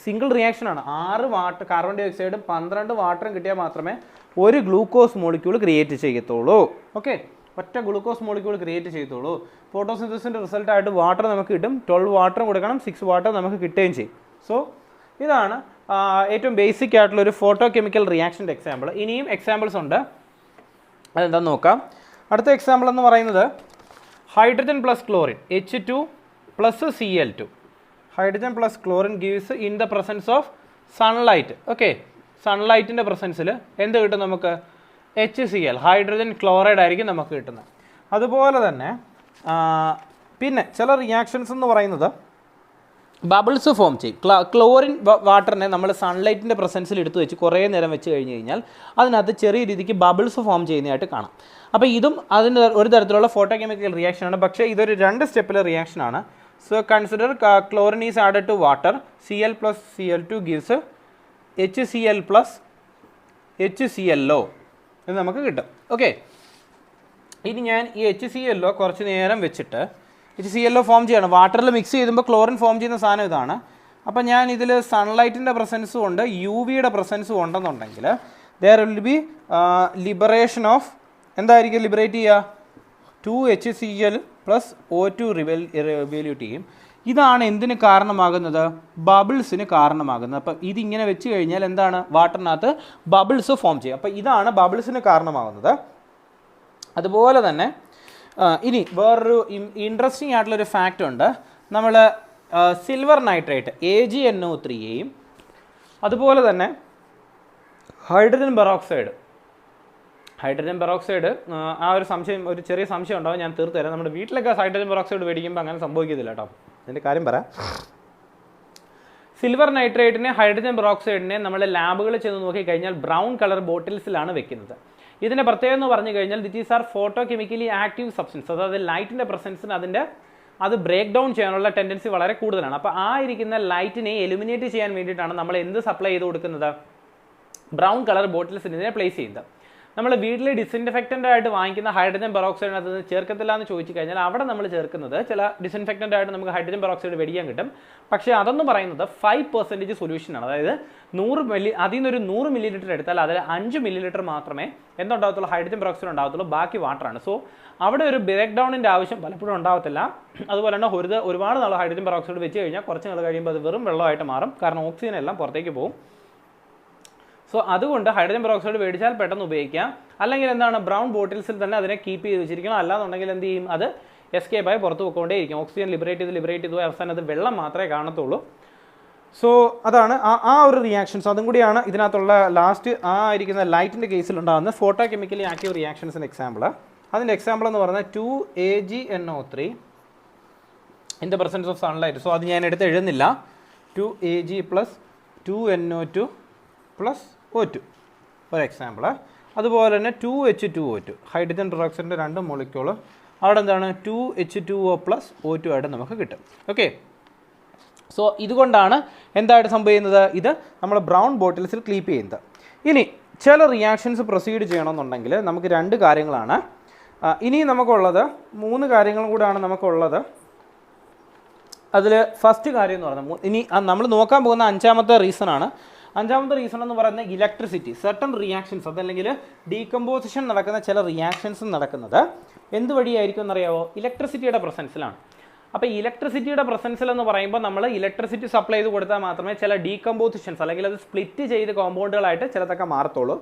സിംഗിൾ റിയാക്ഷനാണ്. 6 കാർബൺ ഡൈ ഓക്സൈഡും 12 വാട്ടറും കിട്ടിയാൽ മാത്രമേ ഒരു ഗ്ലൂക്കോസ് മോളിക്യൂൾ ക്രിയേറ്റ് ചെയ്യത്തുള്ളൂ. ഓക്കെ, ഒറ്റ ഗ്ലൂക്കോസ് മോളിക്യൂൾ ക്രിയേറ്റ് ചെയ്യത്തുള്ളൂ. ഫോട്ടോസിന്തസിൻ്റെ റിസൾട്ടായിട്ട് വാട്ടർ നമുക്ക് കിട്ടും. 12 വാട്ടറും കൊടുക്കണം, 6 വാട്ടർ നമുക്ക് കിട്ടുകയും ചെയ്യും. സോ ഇതാണ് ഏറ്റവും ബേസിക് ആയിട്ടുള്ള ഒരു ഫോട്ടോ കെമിക്കൽ റിയാക്ഷൻ്റെ എക്സാമ്പിൾ. ഇനിയും എക്സാമ്പിൾസ് ഉണ്ട്, അതെന്താണെന്ന് നോക്കാം. അടുത്ത എക്സാമ്പിൾ എന്ന് പറയുന്നത് hydrogen plus chlorine H2 plus Cl2. Hydrogen plus chlorine gives in the presence of sunlight. Okay, സൺലൈറ്റിൻ്റെ പ്രസൻസിൽ എന്ത് കിട്ടും നമുക്ക്? HCl, ഹൈഡ്രജൻ ക്ലോറൈഡ് ആയിരിക്കും നമുക്ക് കിട്ടുന്നത്. അതുപോലെ തന്നെ പിന്നെ ചില റിയാക്ഷൻസ് എന്ന് പറയുന്നത് ബബിൾസ് ഫോം ചെയ്യും. ക്ലോറിൻ വാട്ടറിനെ നമ്മൾ സൺലൈറ്റിൻ്റെ പ്രസൻസിൽ എടുത്തു വെച്ച് കുറേ നേരം വെച്ച് കഴിഞ്ഞ് കഴിഞ്ഞാൽ അതിനകത്ത് ചെറിയ രീതിക്ക് ബബിൾസ് ഫോം ചെയ്യുന്നതായിട്ട് കാണാം. അപ്പോൾ ഇതും അതിന് ഒരു തരത്തിലുള്ള ഫോട്ടോ കെമിക്കൽ റിയാക്ഷനാണ്, പക്ഷേ ഇതൊരു 2 സ്റ്റെപ്പിലെ റിയാക്ഷനാണ്. So consider chlorine is added to water, Cl plus Cl2 gives HCl plus HClO എന്ന് നമുക്ക് കിട്ടും. ഓക്കെ, ഇനി ഞാൻ ഈ HClO കുറച്ച് നേരം വെച്ചിട്ട് HClO ഫോം ചെയ്യണം. വാട്ടറിൽ മിക്സ് ചെയ്യുമ്പോൾ ക്ലോറിൻ ഫോം ചെയ്യുന്ന സാധനം ഇതാണ്. അപ്പോൾ ഞാൻ ഇതിൽ സൺലൈറ്റിൻ്റെ പ്രസൻസും ഉണ്ട്, UVയുടെ പ്രസൻസും ഉണ്ടെന്നുണ്ടെങ്കിൽ there will be liberation of, എന്തായിരിക്കും ലിബറേറ്റ് ചെയ്യുക? 2HCl പ്ലസ് O2 റിവല്യൂട്ട് ചെയ്യും. ഇതാണ് എന്തിന് കാരണമാകുന്നത്? ബബിൾസിന് കാരണമാകുന്നത്. അപ്പം ഇതിങ്ങനെ വെച്ച് കഴിഞ്ഞാൽ എന്താണ്? വാട്ടറിനകത്ത് ബബിൾസ് ഫോം ചെയ്യും. അപ്പോൾ ഇതാണ് ബബിൾസിന് കാരണമാകുന്നത്. അതുപോലെ തന്നെ ഇനി വേറൊരു ഇൻട്രസ്റ്റിംഗ് ആയിട്ടുള്ളൊരു ഫാക്റ്റ് ഉണ്ട്. നമ്മൾ സിൽവർ നൈട്രേറ്റ് AgNO3യെയും അതുപോലെ തന്നെ ഹൈഡ്രജൻ പെറോക്സൈഡ് ആ ഒരു ചെറിയ സംശയം ഉണ്ടാവും, ഞാൻ തീർത്ത് തരാം. നമ്മുടെ വീട്ടിലൊക്കെ ഹൈഡ്രജൻ പെറോക്സൈഡ് മേടിക്കുമ്പോൾ അങ്ങനെ സംഭവിക്കത്തില്ല കേട്ടോ. അതിൻ്റെ കാര്യം പറയാം. സിൽവർ നൈട്രേറ്റിനെ ഹൈഡ്രജൻ പെറോക്സൈഡിനെ നമ്മൾ ലാബുകളിൽ ചെന്ന് നോക്കിക്കഴിഞ്ഞാൽ ബ്രൗൺ കളർ ബോട്ടിൽസിലാണ് വെക്കുന്നത്. ഇതിൻ്റെ പ്രത്യേകത എന്ന് പറഞ്ഞു കഴിഞ്ഞാൽ that is are photo chemically active substance. അതായത് ലൈറ്റിൻ്റെ പ്രസൻസിന് അതിൻ്റെ അത് ബ്രേക്ക് ഡൗൺ ചെയ്യാനുള്ള ടെൻഡൻസി വളരെ കൂടുതലാണ്. അപ്പോൾ ആ ഇരിക്കുന്ന ലൈറ്റിനെ എലിമിനേറ്റ് ചെയ്യാൻ വേണ്ടിയിട്ടാണ് നമ്മൾ എന്ത് സപ്ലൈ ചെയ്ത് കൊടുക്കുന്നത്, ബ്രൗൺ കളർ ബോട്ടിൽസ് ഇതിനെ പ്ലേസ് ചെയ്യുന്നത്. നമ്മൾ വീട്ടിൽ ഡിസിൻഫെക്റ്റൻ്റ് ആയിട്ട് വാങ്ങിക്കുന്ന ഹൈഡ്രജൻ പെറോക്സൈഡിനകത്ത് നിന്ന് ചേർക്കത്തില്ല എന്ന് ചോദിച്ചു കഴിഞ്ഞാൽ അവിടെ നമ്മൾ ചേർക്കുന്നത് ചില ഡിസിൻഫെക്റ്റൻ്റ് ആയിട്ട് നമുക്ക് ഹൈഡ്രജൻ പെറോക്സൈഡ് മേടിക്കാൻ കിട്ടും. പക്ഷേ അതെന്ന് പറയുന്നത് 5% സൊല്യൂഷനാണ്. അതായത് 100 അതിൽ നിന്നൊരു 100 ml എടുത്താൽ അതിൽ 5 ml മാത്രമേ എന്തുണ്ടാകത്തുള്ളൂ, ഹൈഡ്രജൻ പെറോക്സൈഡ് ഉണ്ടാകത്തുള്ളൂ, ബാക്കി വാട്ടറാണ്. സോ അവിടെ ഒരു ബ്രേക്ക് ഡൗണിൻ്റെ ആവശ്യം പലപ്പോഴും ഉണ്ടാകത്തില്ല. അതുപോലെ തന്നെ ഒരുപാട് നാൾ ഹൈഡ്രജൻ പെറോക്സൈഡ് വെച്ച് കഴിഞ്ഞാൽ കുറച്ച് നാൾ കഴിയുമ്പോൾ അത് വെറും വെള്ളമായിട്ട് മാറും, കാരണം ഓക്സിജൻ എല്ലാം പുറത്തേക്ക് പോകും. സോ അതുകൊണ്ട് ഹൈഡ്രജൻ പെറോക്സൈഡ് മേടിച്ചാൽ പെട്ടെന്ന് ഉപയോഗിക്കാം. അല്ലെങ്കിൽ എന്താണ്, ബ്രൗൺ ബോട്ടിൽസിൽ തന്നെ അതിനെ കീപ്പ് ചെയ്ത് വെച്ചിരിക്കണം. അല്ലാന്നുണ്ടെങ്കിൽ എന്ത് ചെയ്യും, അത് എസ്കേപ്പായി പുറത്ത് പോയിക്കൊണ്ടേയിരിക്കും. ഓക്സിജൻ ലിബറേറ്റ് ചെയ്ത് അവസാനം അത് വെള്ളം മാത്രമേ കാണത്തുള്ളൂ. സോ അതാണ് ആ ഒരു റിയാക്ഷൻസ്. അതും കൂടിയാണ് ഇതിനകത്തുള്ള ലാസ്റ്റ് ആ ഇരിക്കുന്ന ലൈറ്റിൻ്റെ കേസിൽ ഉണ്ടാകുന്ന ഫോട്ടോ കെമിക്കലി ആക്റ്റീവ് റിയാക്ഷൻസിൻ്റെ എക്സാമ്പിൾ. അതിൻ്റെ എക്സാമ്പിൾ എന്ന് പറയുന്നത് 2AgNO3 in the presence of sunlight. So അത് ഞാൻ എടുത്ത് എഴുതുന്നില്ല. 2Ag + 2NO2 + O2 ഒരു എക്സാമ്പിൾ. അതുപോലെ തന്നെ 2H2O2 ഹൈഡ്രജൻ പെറോക്സൈഡിൻ്റെ 2 മോളിക്യൂള് അവിടെ എന്താണ് 2H2O + O2 ആയിട്ട് നമുക്ക് കിട്ടും. ഓക്കെ, സോ ഇതുകൊണ്ടാണ് എന്തായിട്ട് സംഭവിക്കുന്നത്, ഇത് നമ്മൾ ബ്രൗൺ ബോട്ടിൽസിൽ ക്ലീപ്പ് ചെയ്യുന്നത്. ഇനി ചില റിയാക്ഷൻസ് പ്രൊസീഡ് ചെയ്യണമെന്നുണ്ടെങ്കിൽ നമുക്ക് 2 കാര്യങ്ങളാണ്. ഇനി നമുക്കുള്ളത് 3 കാര്യങ്ങളും കൂടാണ് നമുക്കുള്ളത്. അതിൽ ഫസ്റ്റ് കാര്യം എന്ന് പറഞ്ഞാൽ ഇനി നമ്മൾ നോക്കാൻ പോകുന്ന 5ാമത്തെ റീസണാണ്. 5ാമത്തെ റീസൺ എന്ന് പറയുന്നത് ഇലക്ട്രിസിറ്റി. സർട്ടൺ റിയാക്ഷൻസ്, അതല്ലെങ്കിൽ ഡീകമ്പോസിഷൻ നടക്കുന്ന ചില റിയാക്ഷൻസ് നടക്കുന്നത് എന്ത് വഴിയായിരിക്കും എന്നറിയാവോ, ഇലക്ട്രിസിറ്റിയുടെ പ്രസൻസിലാണ്. അപ്പോൾ ഇലക്ട്രിസിറ്റിയുടെ പ്രസൻസിൽ എന്ന് പറയുമ്പോൾ നമ്മൾ ഇലക്ട്രിസിറ്റി സപ്ലൈ ചെയ്ത് കൊടുത്താൽ മാത്രമേ ചില ഡീകമ്പോസിഷൻസ് അല്ലെങ്കിൽ അത് സ്പ്ലിറ്റ് ചെയ്ത് കോമ്പൗണ്ടുകളായിട്ട് ചിലതൊക്കെ മാറത്തുള്ളൂ.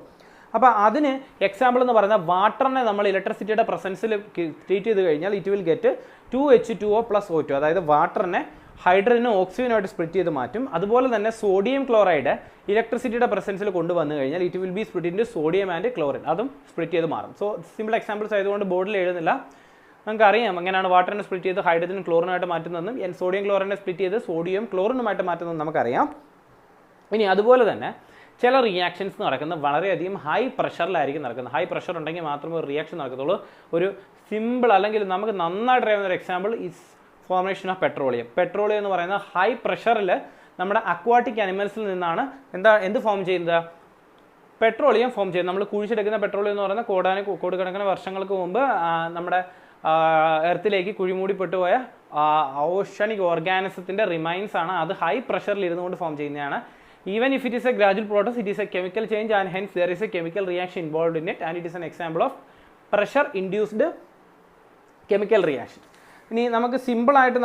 അപ്പോൾ അതിന് എക്സാമ്പിൾ എന്ന് പറയുന്നത് വാട്ടറിനെ നമ്മൾ ഇലക്ട്രിസിറ്റിയുടെ പ്രസൻസിൽ ട്രീറ്റ് ചെയ്ത് കഴിഞ്ഞാൽ it will get 2H2O + O2. അതായത് വാട്ടറിനെ ഹൈഡ്രജനും ഓക്സിജനുമായിട്ട് സ്പ്ലിറ്റ് ചെയ്ത് മാറ്റും. അതുപോലെ തന്നെ സോഡിയം ക്ലോറൈഡ് ഇലക്ട്രിസിറ്റിയുടെ പ്രസൻസിൽ കൊണ്ടുവന്നു കഴിഞ്ഞാൽ it will be split into sodium and chlorine, അതും സ്പ്ലിറ്റ് ചെയ്ത് മാറും. സോ സിമ്പിൾ എക്സാമ്പിൾസ് ആയതുകൊണ്ട് ബോർഡിൽ എഴുതുന്നില്ല, നമുക്ക് അറിയാം എങ്ങനെയാണ് വാട്ടറിനെ സ്പ്ലിറ്റ് ചെയ്ത് ഹൈഡ്രജൻ ക്ലോറിനായിട്ട് മാറ്റുന്നതെന്നും സോഡിയം ക്ലോറിനെ സ്പ്ലിറ്റ് ചെയ്ത് സോഡിയം ക്ലോറിനുമായിട്ട് മാറ്റുന്നതെന്നും നമുക്കറിയാം. ഇനി അതുപോലെ തന്നെ ചില റിയാക്ഷൻസ് നടക്കുന്നത് വളരെയധികം ഹൈ പ്രഷറിലായിരിക്കും നടക്കുന്നത്. ഹൈ പ്രഷർ ഉണ്ടെങ്കിൽ മാത്രമേ ഒരു റിയാക്ഷൻ നടക്കത്തുള്ളൂ. ഒരു സിമ്പിൾ അല്ലെങ്കിൽ നമുക്ക് നന്നായിട്ട് അറിയാവുന്ന ഒരു example is formation of petroleum. Petroleum എന്ന് പറയുന്നത് ഹൈ പ്രഷറിൽ നമ്മുടെ അക്വാട്ടിക് അനിമൽസിൽ നിന്നാണ് എന്ത് ഫോം ചെയ്യുന്നത്, പെട്രോളിയം ഫോം ചെയ്യുന്നത്. നമ്മൾ കുഴിച്ചെടുക്കുന്ന പെട്രോളിയം എന്ന് പറയുന്നത് കോടിക്കണക്കിന് വർഷങ്ങൾക്ക് മുമ്പ് നമ്മുടെ എർത്തിലേക്ക് കുഴിമൂടിപ്പെട്ടുപോയ ഓഷണിക് ഓർഗാനിസത്തിൻ്റെ റിമൈൻസ് ആണ്. അത് ഹൈ പ്രഷറിൽ ഇരുന്നുകൊണ്ട് ഫോം ചെയ്യുന്നതാണ്. Even if it is a gradual process, it is a chemical change and hence there is a chemical reaction involved in it, and it is an example of pressure induced chemical reaction. ഇനി നമുക്ക് സിമ്പിളായിട്ട്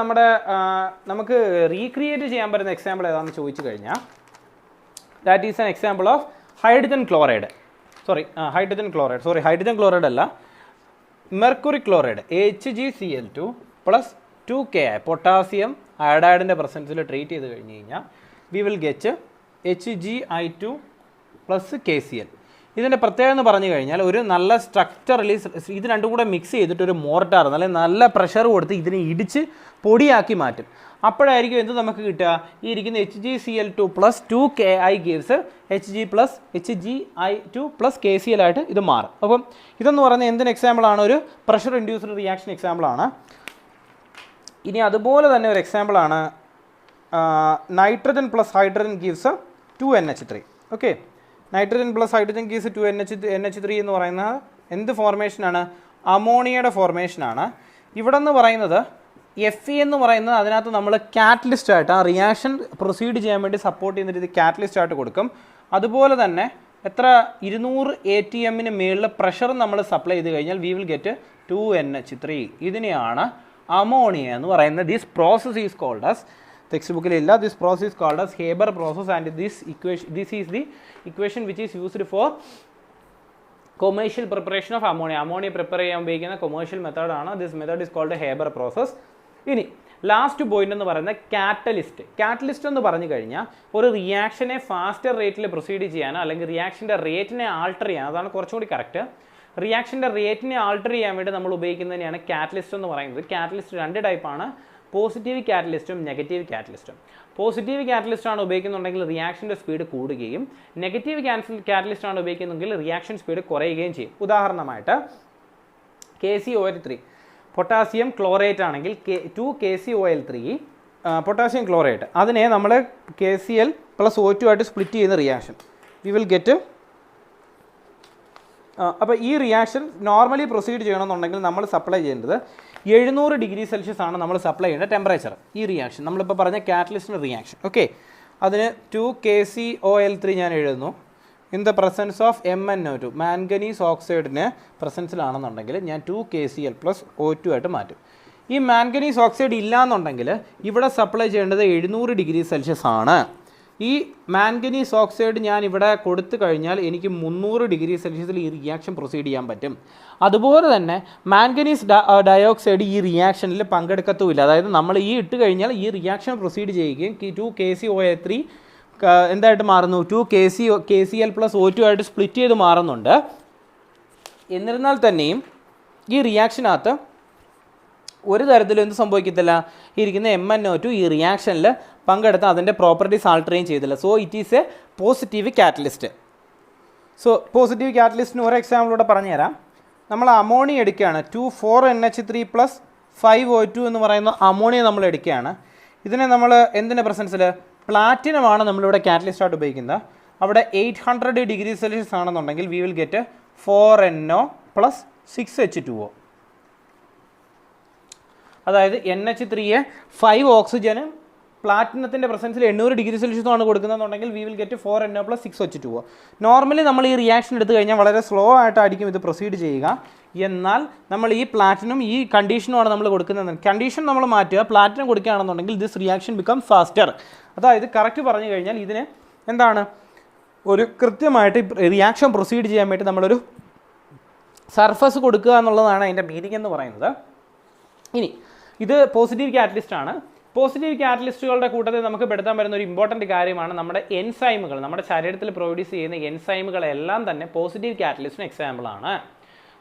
നമുക്ക് റീക്രിയേറ്റ് ചെയ്യാൻ പറ്റുന്ന എക്സാമ്പിൾ ഏതാണെന്ന് ചോദിച്ചു കഴിഞ്ഞാൽ that is an example of hydrogen chloride അല്ല, mercury chloride HgCl2 + 2Ki potassium അയഡൈഡിൻ്റെ പ്രസൻസിൽ ട്രീറ്റ് ചെയ്ത് കഴിഞ്ഞ് കഴിഞ്ഞാൽ we will get HgI2 + KCl. ഇതിൻ്റെ പ്രത്യേകത എന്ന് പറഞ്ഞു കഴിഞ്ഞാൽ ഒരു നല്ല സ്ട്രക്ചറലി ഇത് രണ്ടും കൂടെ മിക്സ് ചെയ്തിട്ട് ഒരു മോർട്ടാർ നല്ല പ്രഷർ കൊടുത്ത് ഇതിനെ ഇടിച്ച് പൊടിയാക്കി മാറ്റും. അപ്പോഴായിരിക്കും എന്ത് നമുക്ക് കിട്ടുക, ഈ ഇരിക്കുന്ന HgCl2 + 2Ki gives HgI2 + KCl ആയിട്ട് ഇത് മാറും. അപ്പം ഇതെന്ന് പറയുന്നത് എന്തിന് എക്സാമ്പിളാണ്, ഒരു പ്രഷർ ഇൻഡ്യൂസ്ഡ് റിയാക്ഷൻ എക്സാമ്പിളാണ്. ഇനി അതുപോലെ തന്നെ ഒരു എക്സാമ്പിളാണ് nitrogen + hydrogen gives 2NH3. Okay, nitrogen + hydrogen gives 2NH3 എന്ന് പറയുന്നത് എന്ത് ഫോർമേഷനാണ്, അമോണിയയുടെ ഫോർമേഷനാണ്. ഇവിടെ എന്ന് പറയുന്നത് Fe എന്ന് പറയുന്നത് അതിനകത്ത് നമ്മൾ കാറ്റലിസ്റ്റ് ആയിട്ട് ആ റിയാക്ഷൻ പ്രൊസീഡ് ചെയ്യാൻ വേണ്ടി സപ്പോർട്ട് ചെയ്യുന്ന രീതി കാറ്റലിസ്റ്റ് ആയിട്ട് കൊടുക്കും. അതുപോലെ തന്നെ 200 atm മേളിൽ പ്രഷർ നമ്മൾ സപ്ലൈ ചെയ്ത് കഴിഞ്ഞാൽ വി വിൽ ഗെറ്റ് 2NH3. ഇതിനെയാണ് അമോണിയ എന്ന് പറയുന്നത്. This process is called as, text ബുക്കിലില്ല, this process is called as Haber process and this is the equation which is used for commercial preparation of ammonia. Ammonia prepare ചെയ്യാൻ ഉപയോഗിക്കുന്ന കൊമേഴ്ഷ്യൽ മെത്തേഡാണ്. This method is called Haber process. ഇനി ലാസ്റ്റ് പോയിന്റ് എന്ന് പറയുന്നത് കാറ്റലിസ്റ്റ് എന്ന് പറഞ്ഞു കഴിഞ്ഞാൽ ഒരു റിയാക്ഷനെ ഫാസ്റ്റർ റേറ്റിൽ പ്രൊസീഡ് ചെയ്യാനോ അല്ലെങ്കിൽ റിയാക്ഷൻ്റെ റേറ്റിനെ ആൾട്ടർ ചെയ്യാൻ, അതാണ് കുറച്ചും കൂടി കറക്റ്റ്. റിയാക്ഷൻ്റെ റേറ്റിനെ ആൾട്ടർ ചെയ്യാൻ വേണ്ടി നമ്മൾ ഉപയോഗിക്കുന്നതിനെയാണ് കാറ്റലിസ്റ്റ് എന്ന് പറയുന്നത്. കാറ്റലിസ്റ്റ് 2 ടൈപ്പാണ്, പോസിറ്റീവ് കാറ്റലിസ്റ്റും നെഗറ്റീവ് കാറ്റലിസ്റ്റും. പോസിറ്റീവ് കാറ്റലിസ്റ്റ് ആണ് ഉപയോഗിക്കുന്നുണ്ടെങ്കിൽ റിയാക്ഷൻ്റെ സ്പീഡ് കൂടുകയും നെഗറ്റീവ് കാറ്റലിസ്റ്റ് ആണ് ഉപയോഗിക്കുന്നെങ്കിൽ റിയാക്ഷൻ സ്പീഡ് കുറയുകയും ചെയ്യും. ഉദാഹരണമായിട്ട് KCOH3 പൊട്ടാസ്യം ക്ലോറേറ്റ് ആണെങ്കിൽ 2KCOL3 പൊട്ടാസ്യം ക്ലോറേറ്റ് അതിനെ നമ്മൾ KCl + O2 ആയിട്ട് സ്പ്ലിറ്റ് ചെയ്യുന്ന റിയാക്ഷൻ വി വിൽ ഗെറ്റ്. അപ്പോൾ ഈ റിയാക്ഷൻ നോർമലി പ്രൊസീഡ് ചെയ്യണമെന്നുണ്ടെങ്കിൽ നമ്മൾ സപ്ലൈ ചെയ്യേണ്ടത് 700 ഡിഗ്രി സെൽഷ്യസ് ആണ് നമ്മൾ സപ്ലൈ ചെയ്യേണ്ട ടെമ്പറേച്ചർ. ഈ റിയാക്ഷൻ നമ്മളിപ്പോൾ പറഞ്ഞ കാറ്റലിസ്റ്റിൻ്റെ റിയാക്ഷൻ. ഓക്കെ, അതിന് 2KCOL3 ഞാൻ എഴുതുന്നു. In the presence of MnO2 manganese ഓക്സൈഡിന് പ്രസൻസിലാണെന്നുണ്ടെങ്കിൽ ഞാൻ 2KCl + O2 ആയിട്ട് മാറ്റും. ഈ മാംഗനീസ് ഓക്സൈഡ് ഇല്ലയെന്നുണ്ടെങ്കിൽ ഇവിടെ സപ്ലൈ ചെയ്യേണ്ടത് 700 ഡിഗ്രി സെൽഷ്യസ് ആണ്. ഈ മാംഗനീസ് ഓക്സൈഡ് ഞാൻ ഇവിടെ കൊടുത്തു കഴിഞ്ഞാൽ എനിക്ക് 300 ഡിഗ്രി സെൽഷ്യസിൽ ഈ റിയാക്ഷൻ പ്രൊസീഡ് ചെയ്യാൻ പറ്റും. അതുപോലെ തന്നെ മാംഗനീസ് ഡയോക്സൈഡ് ഈ റിയാക്ഷനിൽ പങ്കെടുക്കത്തുമില്ല. അതായത് നമ്മൾ ഈ ഇട്ട് കഴിഞ്ഞാൽ ഈ റിയാക്ഷൻ പ്രൊസീഡ് ചെയ്യുകയും 2KCOA3 എന്തായിട്ട് മാറുന്നു, 2KCl + O2 ആയിട്ട് സ്പ്ലിറ്റ് ചെയ്ത് മാറുന്നുണ്ട്. എന്നിരുന്നാൽ തന്നെയും ഈ റിയാക്ഷനകത്ത് ഒരു തരത്തിലും എന്ത് സംഭവിക്കത്തില്ല, ഇരിക്കുന്ന MnO2 ഈ റിയാക്ഷനിൽ പങ്കെടുത്ത് അതിൻ്റെ പ്രോപ്പർട്ടീസ് ആൾട്ടറേയും ചെയ്തില്ല. So it is a positive catalyst. So positive കാറ്റലിസ്റ്റിന് ഒരു എക്സാമ്പിളൂടെ പറഞ്ഞുതരാം. നമ്മൾ അമോണിയ എടുക്കുകയാണ്, 2,4NH3 + 5O2 എന്ന് പറയുന്ന അമോണിയ നമ്മൾ എടുക്കുകയാണ്. ഇതിനെ നമ്മൾ എന്തിൻ്റെ പ്രസൻസിൽ, പ്ലാറ്റിനമാണ് നമ്മളിവിടെ കാറ്റലിസ്റ്റായിട്ട് ഉപയോഗിക്കുന്നത്. അവിടെ 800 ഡിഗ്രി സെൽഷ്യസ് ആണെന്നുണ്ടെങ്കിൽ we will get 4NO + 6H2O. അതായത് NH3യെ 5 ഓക്സിജനും പ്ലാറ്റിനത്തിൻ്റെ പ്രസൻസിൽ 800 ഡിഗ്രി സെൽഷ്യസുമാണ് കൊടുക്കുന്നതെന്നുണ്ടെങ്കിൽ we will get 4NO + 6H2O. Normally നമ്മൾ ഈ റിയാക്ഷൻ എടുത്തു കഴിഞ്ഞാൽ വളരെ സ്ലോ ആയിട്ടായിരിക്കും ഇത് പ്രൊസീഡ് ചെയ്യുക. എന്നാൽ നമ്മൾ ഈ പ്ലാറ്റിനും ഈ കണ്ടീഷനുമാണ് നമ്മൾ കൊടുക്കുന്നത്. കണ്ടീഷൻ നമ്മൾ മാറ്റുക, പ്ലാറ്റിനം കൊടുക്കുകയാണെന്നുണ്ടെങ്കിൽ ദിസ് റിയാക്ഷൻ ബിക്കം ഫാസ്റ്റർ. അതായത് കറക്റ്റ് പറഞ്ഞു കഴിഞ്ഞാൽ ഇതിന് എന്താണ്, ഒരു കൃത്യമായിട്ട് റിയാക്ഷൻ പ്രൊസീഡ് ചെയ്യാൻ വേണ്ടി നമ്മളൊരു സർഫസ് കൊടുക്കുക എന്നുള്ളതാണ് അതിൻ്റെ മീനിങ് എന്ന് പറയുന്നത്. ഇനി ഇത് പോസിറ്റീവ് കാറ്റലിസ്റ്റ് ആണ്. പോസിറ്റീവ് കാറ്റലിസ്റ്റുകളുടെ കൂട്ടത്തിൽ നമുക്ക് പെടുത്താൻ പറ്റുന്ന ഒരു ഇമ്പോർട്ടൻറ്റ് കാര്യമാണ് നമ്മുടെ എൻസൈമുകൾ. നമ്മുടെ ശരീരത്തിൽ പ്രൊഡ്യൂസ് ചെയ്യുന്ന എൻസൈമുകളെല്ലാം തന്നെ പോസിറ്റീവ് കാറ്റലിസ്റ്റിന് എക്സാമ്പിളാണ്.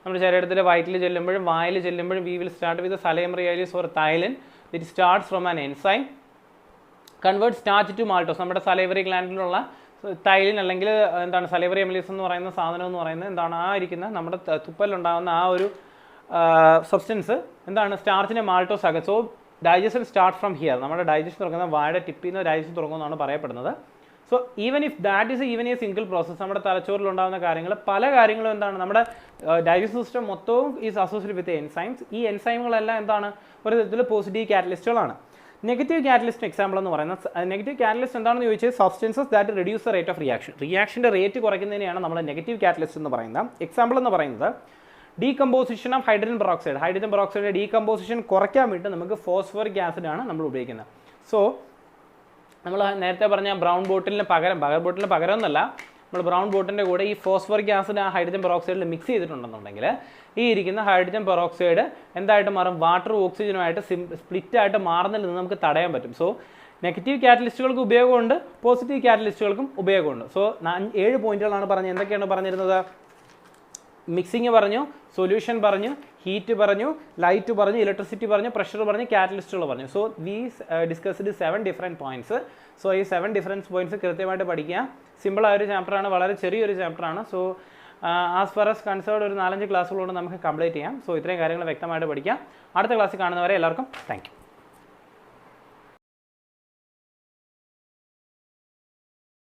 നമ്മുടെ ശരീരത്തിൽ വയറ്റിൽ ചെല്ലുമ്പോഴും വായിൽ ചെല്ലുമ്പോഴും we will start with salivary amylase or ptyalin. It starts from an enzyme convert starch to maltose. നമ്മുടെ സലൈവറി ഗ്ലാൻഡിലുള്ള തൈലിൻ അല്ലെങ്കിൽ എന്താണ് സലൈവറി എമിലീസ് എന്ന് പറയുന്ന സാധനം എന്ന് പറയുന്നത് എന്താണ്, ആ ഇരിക്കുന്ന നമ്മുടെ തുപ്പലുണ്ടാകുന്ന ആ ഒരു സബ്സ്റ്റൻസ് എന്താണ്, സ്റ്റാർച്ചിനെ മാൾട്ടോസ് ആക്കുക. So digestion start from here. നമ്മുടെ ഡൈജഷൻ തുടങ്ങുന്ന വായുടെ ടിപ്പിൽ നിന്ന് ഡൈജഷൻ തുടങ്ങുമെന്നാണ് പറയപ്പെടുന്നത്. So even if that is even a single process, നമ്മുടെ തലച്ചോറിലുണ്ടാകുന്ന കാര്യങ്ങൾ പല കാര്യങ്ങളും എന്താണ്, നമ്മുടെ ഡൈജസ്റ്റീവ് സിസ്റ്റം മൊത്തവും ഈസ് അസോസിയേറ്റഡ് വിത്ത് എൻസൈംസ്. ഈ എൻസൈമുകളെല്ലാം എന്താണ്, ഒരു തരത്തിൽ പോസിറ്റീവ് കാറ്റലിസ്റ്റുകളാണ്. നെഗറ്റീവ് കാറ്റലിസ്റ്റ് എക്സാമ്പിൾ എന്ന് പറയുന്നത്, നെഗറ്റീവ് കാറ്റലിസ്റ്റ് എന്താണെന്ന് ചോദിച്ചാൽ substances that reduce the rate of reaction. റിയാക്ഷൻ്റെ റേറ്റ് കുറയ്ക്കുന്നതിനെയാണ് നമ്മൾ നെഗറ്റീവ് കാറ്റലിസ്റ്റ് എന്ന് പറയുന്നത്. എക്സാമ്പിൾ എന്ന് പറയുന്നത് decomposition of hydrogen peroxide. Hydrogen പെറോക്സൈഡിൻ്റെ ഡീകമ്പോസിഷൻ കുറയ്ക്കാൻ വേണ്ടി നമുക്ക് ഫോസ്ഫറിക് ആസിഡാണ് നമ്മൾ ഉപയോഗിക്കുന്നത്. സോ നമ്മൾ നേരത്തെ പറഞ്ഞ ബ്രൗൺ ബോട്ടിലിന് പകരം, ബോട്ടിലിന് പകരം എന്നല്ല, നമ്മൾ ബ്രൗൺ ബോട്ടിൻ്റെ കൂടെ ഈ ഫോസ്ഫറിക് ആസിഡ് ആ ഹൈഡ്രജൻ പെറോക്സൈഡിൽ മിക്സ് ചെയ്തിട്ടുണ്ടെന്നുണ്ടെങ്കിൽ ഈ ഇരിക്കുന്ന ഹൈഡ്രജൻ പെറോക്സൈഡ് എന്തായിട്ട് മാറും, വാട്ടർ ഓക്സിജനുമായിട്ട് സ്പ്ലിറ്റ് ആയിട്ട് മാറുന്നതിൽ നിന്ന് നമുക്ക് തടയാൻ പറ്റും. സോ നെഗറ്റീവ് കാറ്റലിസ്റ്റുകൾക്ക് ഉപയോഗമുണ്ട്, പോസിറ്റീവ് കാറ്റലിസ്റ്റുകൾക്കും ഉപയോഗമുണ്ട്. സോ 7 പോയിന്റുകളാണ് പറഞ്ഞത്. എന്തൊക്കെയാണ് പറഞ്ഞിരുന്നത്? മിക്സിങ് പറഞ്ഞു, സൊല്യൂഷൻ പറഞ്ഞു, ഹീറ്റ് പറഞ്ഞു, ലൈറ്റ് പറഞ്ഞു, ഇലക്ട്രിസിറ്റി പറഞ്ഞു, പ്രഷർ പറഞ്ഞു, കാറ്റലിസ്റ്റുകൾ പറഞ്ഞു. So we discussed 7 different points. So ഈ 7 ഡിഫറെൻറ്റ് പോയിന്റ്സ് കൃത്യമായിട്ട് പഠിക്കുക. സിമ്പിളായ ഒരു ചാപ്റ്ററാണ്, വളരെ ചെറിയൊരു ചാപ്റ്ററാണ്. So as far as concerned ഒരു 4-5 ക്ലാസ്സുകളോട് നമുക്ക് കംപ്ലീറ്റ് ചെയ്യാം. സോ ഇത്രയും കാര്യങ്ങൾ വ്യക്തമായിട്ട് പഠിക്കാം. അടുത്ത ക്ലാസ്സിൽ കാണുന്നവരെ എല്ലാവർക്കും താങ്ക് യു.